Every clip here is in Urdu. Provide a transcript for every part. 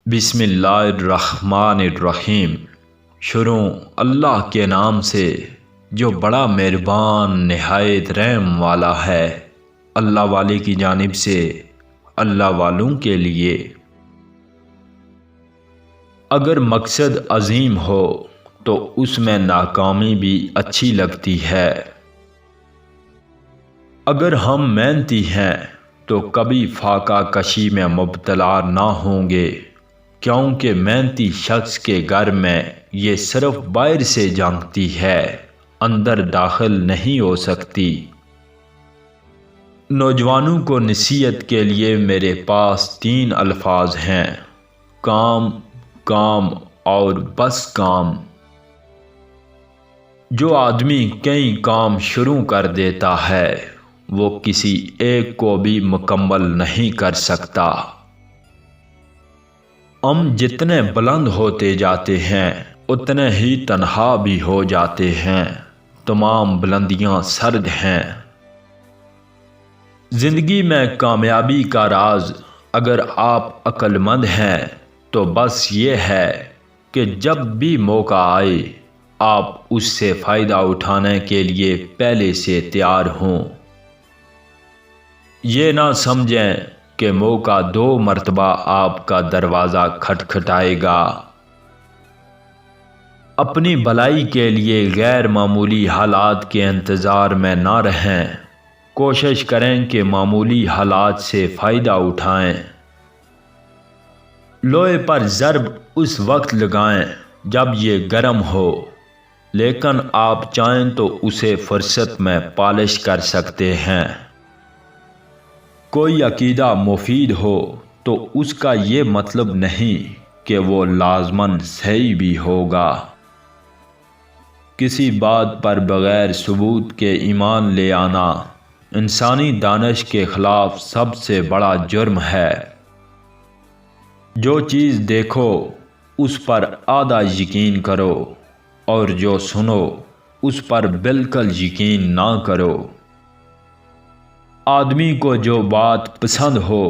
بسم اللہ الرحمن الرحیم۔ شروع اللہ کے نام سے جو بڑا مہربان نہایت رحم والا ہے۔ اللہ والے کی جانب سے اللہ والوں کے لیے۔ اگر مقصد عظیم ہو تو اس میں ناکامی بھی اچھی لگتی ہے۔ اگر ہم محنتی ہیں تو کبھی فاقہ کشی میں مبتلا نہ ہوں گے، کیونکہ محنتی شخص کے گھر میں یہ صرف باہر سے جھانکتی ہے، اندر داخل نہیں ہو سکتی۔ نوجوانوں کو نصیحت کے لیے میرے پاس 3 الفاظ ہیں: کام، کام اور بس کام۔ جو آدمی کئی کام شروع کر دیتا ہے وہ کسی ایک کو بھی مکمل نہیں کر سکتا۔ ہم جتنے بلند ہوتے جاتے ہیں اتنے ہی تنہا بھی ہو جاتے ہیں۔ تمام بلندیاں سرد ہیں۔ زندگی میں کامیابی کا راز اگر آپ عقل مند ہیں تو بس یہ ہے کہ جب بھی موقع آئے آپ اس سے فائدہ اٹھانے کے لیے پہلے سے تیار ہوں۔ یہ نہ سمجھیں کہ موقع 2 مرتبہ آپ کا دروازہ کھٹکھٹائے گا۔ اپنی بھلائی کے لیے غیر معمولی حالات کے انتظار میں نہ رہیں۔ کوشش کریں کہ معمولی حالات سے فائدہ اٹھائیں۔ لوہے پر ضرب اس وقت لگائیں جب یہ گرم ہو، لیکن آپ چاہیں تو اسے فرصت میں پالش کر سکتے ہیں۔ کوئی عقیدہ مفید ہو تو اس کا یہ مطلب نہیں کہ وہ لازماً صحیح بھی ہوگا۔ کسی بات پر بغیر ثبوت کے ایمان لے آنا انسانی دانش کے خلاف سب سے بڑا جرم ہے۔ جو چیز دیکھو اس پر آدھا یقین کرو اور جو سنو اس پر بالکل یقین نہ کرو۔ آدمی کو جو بات پسند ہو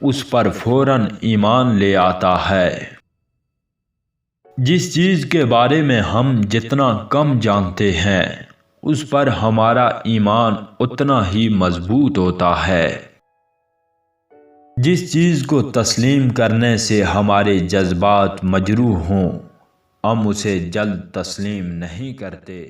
اس پر فوراً ایمان لے آتا ہے۔ جس چیز کے بارے میں ہم جتنا کم جانتے ہیں اس پر ہمارا ایمان اتنا ہی مضبوط ہوتا ہے۔ جس چیز کو تسلیم کرنے سے ہمارے جذبات مجروح ہوں ہم اسے جلد تسلیم نہیں کرتے۔